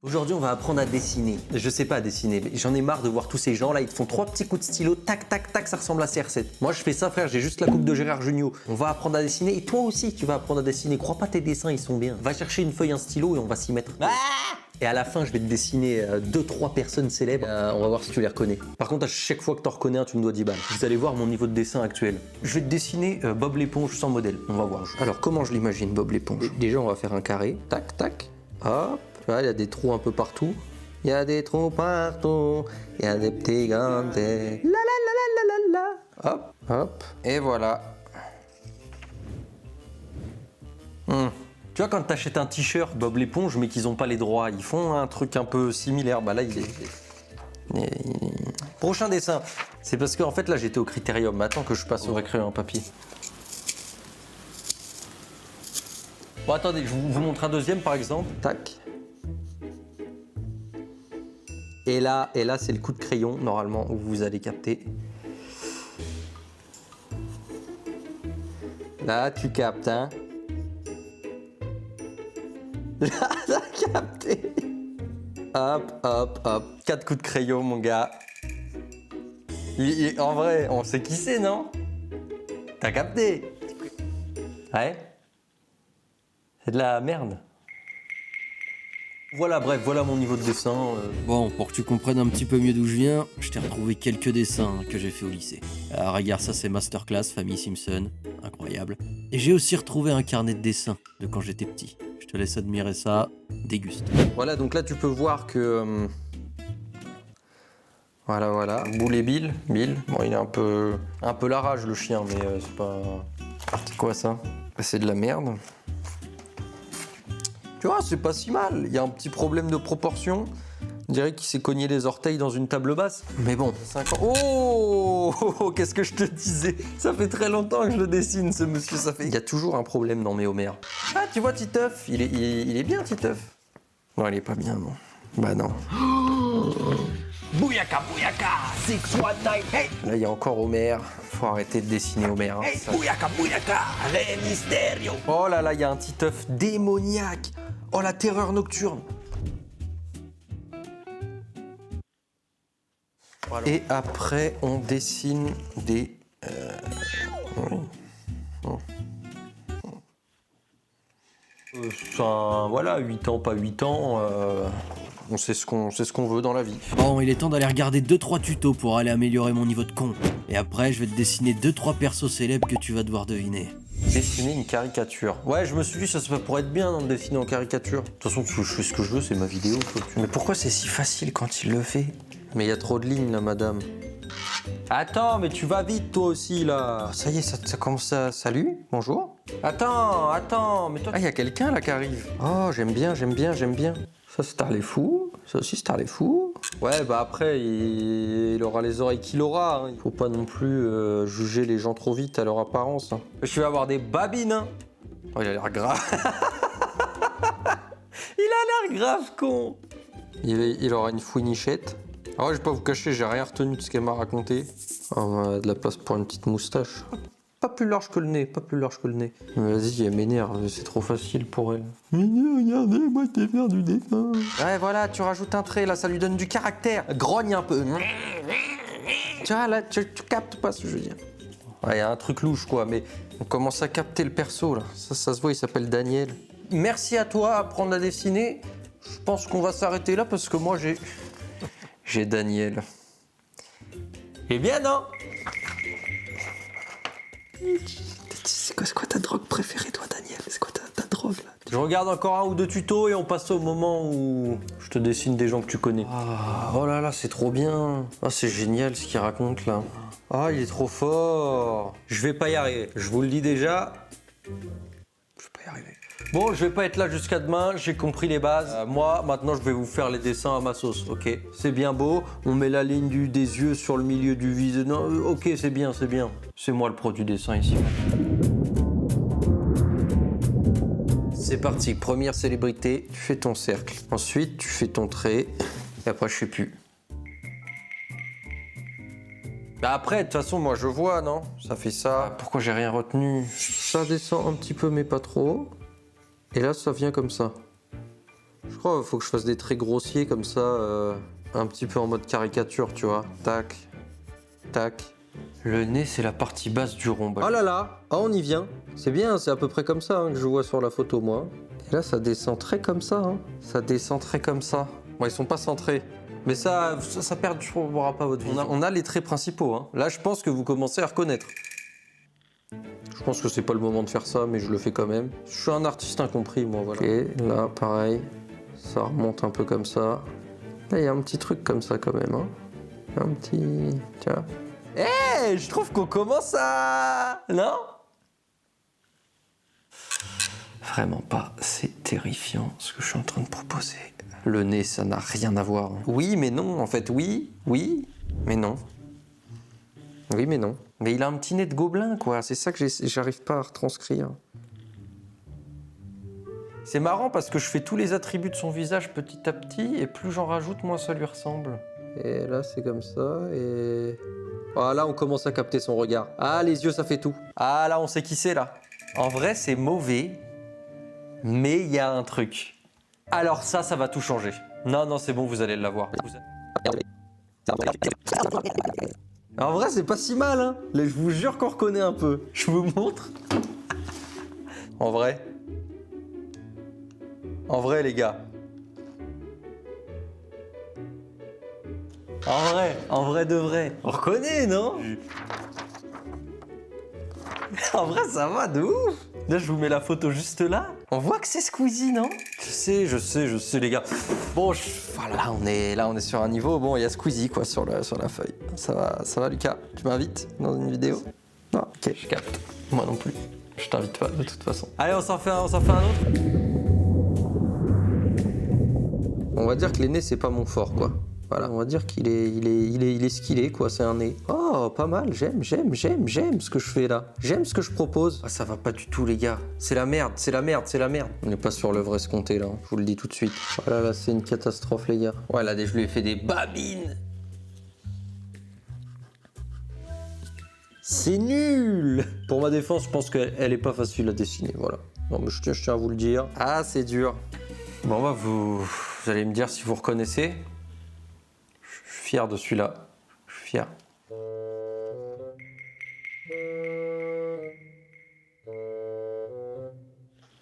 Aujourd'hui, on va apprendre à dessiner. Je sais pas dessiner, mais j'en ai marre de voir tous ces gens là, ils te font 3 petits coups de stylo, tac, tac, tac, ça ressemble à CR7. Moi, je fais ça, frère, j'ai juste la coupe de Gérard Jugnot. On va apprendre à dessiner et toi aussi, tu vas apprendre à dessiner. Crois pas tes dessins, ils sont bien. Va chercher une feuille, un stylo et on va s'y mettre. Et à la fin, je vais te dessiner 2-3 personnes célèbres. On va voir si tu les reconnais. Par contre, à chaque fois que t'en reconnais un, tu me dois 10 balles. Vous allez voir mon niveau de dessin actuel. Je vais te dessiner Bob l'éponge sans modèle. On va voir. Alors, comment je l'imagine, Bob l'éponge? Déjà, on va faire un carré. Tac, tac. Hop. Là, il y a des trous un peu partout. Il y a des trous partout. Il y a des petits grands. La la la la la la la. Hop, hop. Et voilà. Tu vois, quand t'achètes un t-shirt Bob l'éponge, mais qu'ils ont pas les droits, ils font un truc un peu similaire. Bah là, Prochain dessin. C'est parce qu'en fait, là, j'étais au Critérium. Mais attends que je passe au crayon papier. Bon, attendez, je vous montre un deuxième, par exemple. Tac. Et là c'est le coup de crayon, normalement, où vous allez capter. Là, tu captes, hein. Là, t'as capté. Hop, hop, hop. 4 coups de crayon, mon gars. En vrai, on sait qui c'est, non? T'as capté? Ouais. C'est de la merde. Voilà, bref, voilà mon niveau de dessin. Bon, pour que tu comprennes un petit peu mieux d'où je viens, je t'ai retrouvé quelques dessins que j'ai fait au lycée. Alors regarde, ça c'est Masterclass, Famille Simpson, incroyable. Et j'ai aussi retrouvé un carnet de dessins de quand j'étais petit. Je te laisse admirer ça, déguste. Voilà, donc là tu peux voir que... Voilà. Boulet Bill. Bon, il est un peu la rage le chien, mais c'est pas... C'est quoi ça? C'est de la merde. Tu vois, c'est pas si mal. Il y a un petit problème de proportion. On dirait qu'il s'est cogné les orteils dans une table basse. Mais bon, 5 ans... Oh, qu'est-ce que je te disais? Ça fait très longtemps que je le dessine, ce monsieur. Ça fait... Il y a toujours un problème dans mes Homères. Ah, tu vois, Titeuf, il est bien, Titeuf. Non, il est pas bien, non. Bah non. Bouyaka, bouyaka, 619, hey! Là, il y a encore Homer. Faut arrêter de dessiner Homer. Hein, Hey, ça. bouyaka, bouyaka, Rey Mysterio! Oh là là, il y a un Titeuf démoniaque. Oh, la terreur nocturne. Voilà. Et après, on dessine des... voilà, 8 ans, pas 8 ans, on sait ce qu'on veut dans la vie. Bon, il est temps d'aller regarder 2-3 tutos pour aller améliorer mon niveau de con. Et après, je vais te dessiner 2-3 persos célèbres que tu vas devoir deviner. Dessiner une caricature. Ouais, je me suis dit, ça pourrait être bien, non, de dessiner en caricature. De toute façon, je fais ce que je veux, c'est ma vidéo. Mais pourquoi c'est si facile quand il le fait? Mais il y a trop de lignes, là, madame. Attends, mais tu vas vite, toi aussi, là. Ça y est, ça commence à... Salut, bonjour. Attends, mais toi... Ah, il y a quelqu'un, là, qui arrive. Oh, j'aime bien. Ça, c'est Star les Fous. Ça aussi, Star les Fous. Ouais, bah après, il aura les oreilles qu'il aura. Hein. Faut pas non plus juger les gens trop vite à leur apparence. Hein. Je vais avoir des babines. Hein. Oh, il a l'air grave. Il a l'air grave con. Il aura une fouinichette. Ah ouais, je vais pas vous cacher, j'ai rien retenu de ce qu'elle m'a raconté. Oh, on a de la place pour une petite moustache. Pas plus large que le nez. Mais vas-y, elle m'énerve, c'est trop facile pour elle. Mais regardez, moi je vais faire du dessin. Ouais, voilà, tu rajoutes un trait, là, ça lui donne du caractère. Grogne un peu. Tu vois, là, tu captes pas ce que je veux dire. Ouais, y a un truc louche, quoi, mais on commence à capter le perso, là. Ça se voit, il s'appelle Daniel. Merci à toi, apprendre à dessiner. Je pense qu'on va s'arrêter là, parce que moi, j'ai Daniel. Eh bien, non. C'est quoi ta drogue préférée, toi, Daniel? C'est quoi ta drogue, là? Je regarde encore un ou deux tutos et on passe au moment où je te dessine des gens que tu connais. Ah, oh là là, c'est trop bien. Ah, c'est génial ce qu'il raconte, là. Ah, il est trop fort. Je vais pas y arriver. Je vous le dis déjà. Je vais pas y arriver. Bon, je vais pas être là jusqu'à demain, j'ai compris les bases. Moi, maintenant, je vais vous faire les dessins à ma sauce, ok? C'est bien beau, on met la ligne des yeux sur le milieu du visage. Non, ok, c'est bien. C'est moi le pro du dessin ici. C'est parti, première célébrité, tu fais ton cercle. Ensuite, tu fais ton trait, et après, je sais plus. Bah après, de toute façon, moi, je vois, non? Ça fait ça. Pourquoi j'ai rien retenu? Ça descend un petit peu, mais pas trop. Et là, ça vient comme ça. Je crois qu'il faut que je fasse des traits grossiers comme ça, un petit peu en mode caricature, tu vois. Tac, tac. Le nez, c'est la partie basse du rond. Oh là là, ah, on y vient. C'est bien, c'est à peu près comme ça hein, que je vois sur la photo, moi. Et là, ça descend très comme ça. Hein. Ça descend très comme ça. Bon, ils sont pas centrés. Mais ça perturbera pas votre vision. On a les traits principaux. Hein. Là, je pense que vous commencez à reconnaître. Je pense que c'est pas le moment de faire ça, mais je le fais quand même. Je suis un artiste incompris, moi, voilà. Et là, pareil, ça remonte un peu comme ça. Là, il y a un petit truc comme ça, quand même. Hein. Un petit... Tiens. Eh, je trouve qu'on commence à... Non ? Vraiment pas. C'est terrifiant, ce que je suis en train de proposer. Le nez, ça n'a rien à voir. Oui, mais non, en fait. Oui, mais non. Oui, mais non. Mais il a un petit nez de gobelin, quoi. C'est ça que j'arrive pas à retranscrire. C'est marrant parce que je fais tous les attributs de son visage petit à petit et plus j'en rajoute, moins ça lui ressemble. Et là, c'est comme ça et... Ah, là, on commence à capter son regard. Ah, les yeux, ça fait tout. Ah, là, on sait qui c'est, là. En vrai, c'est mauvais, mais il y a un truc. Alors ça va tout changer. Non, c'est bon, vous allez l'avoir. En vrai, c'est pas si mal, hein. Là, je vous jure qu'on reconnaît un peu. Je vous montre. En vrai, les gars. En vrai de vrai. On reconnaît, non? En vrai, ça va de ouf. Là, je vous mets la photo juste là. On voit que c'est Squeezie, non? Je sais, les gars. Bon, voilà, on est sur un niveau. Bon, il y a Squeezie, quoi, sur la feuille. Ça va, Lucas? Tu m'invites dans une vidéo? Non, ok, je capte. Moi non plus. Je t'invite pas, de toute façon. Allez, on s'en fait un autre. On va dire que les nez, c'est pas mon fort, quoi. Voilà, on va dire qu'il est ce qu'il est, quoi. C'est un nez. Oh, pas mal. J'aime ce que je fais là. J'aime ce que je propose. Ah, ça va pas du tout, les gars. C'est la merde. On n'est pas sur le vrai escompté, là. Je vous le dis tout de suite. Voilà, là, c'est une catastrophe, les gars. Ouais, là, je lui ai fait des babines. C'est nul. Pour ma défense, je pense qu'elle est pas facile à dessiner, voilà. Non, mais je tiens à vous le dire. Ah, c'est dur. Bon, bah, vous allez me dire si vous reconnaissez. Je suis fier de celui-là. Je suis fier.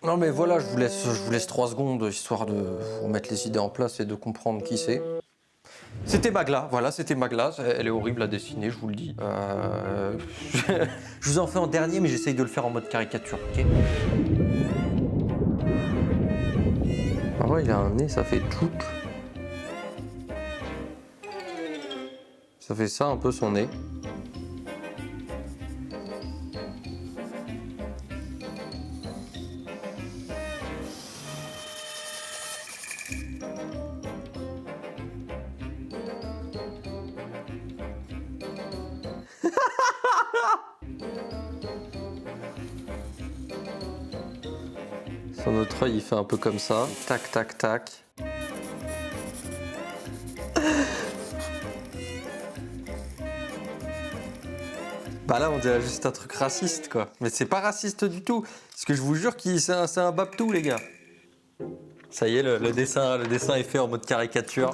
Non mais voilà, je vous laisse 3 secondes, histoire de vous remettre les idées en place et de comprendre qui c'est. C'était Magla, voilà, c'était Magla. Elle est horrible à dessiner, je vous le dis. Je vous en fais en dernier, mais j'essaye de le faire en mode caricature, ok? Ah ouais, il a un nez, ça fait tout. Ça fait ça un peu son nez. Son autre œil, il fait un peu comme ça. Tac, tac, tac. Bah là, on dirait juste un truc raciste, quoi. Mais c'est pas raciste du tout. Parce que je vous jure que c'est un babtou, les gars. Ça y est, le dessin est fait en mode caricature.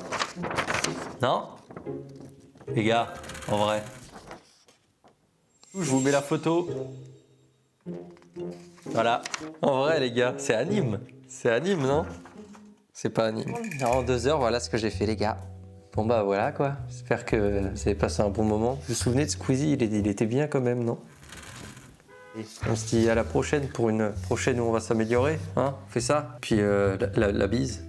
Non? Les gars, en vrai. Je vous mets la photo. Voilà. En vrai, les gars, c'est anime. C'est anime, non? C'est pas anime. En 2 heures, voilà ce que j'ai fait, les gars. Bon bah voilà, quoi. J'espère que vous avez passé un bon moment. Vous vous souvenez de Squeezie? Il était bien quand même, non? Et on se dit à la prochaine pour une prochaine où on va s'améliorer. Hein? On fait ça. Puis la bise.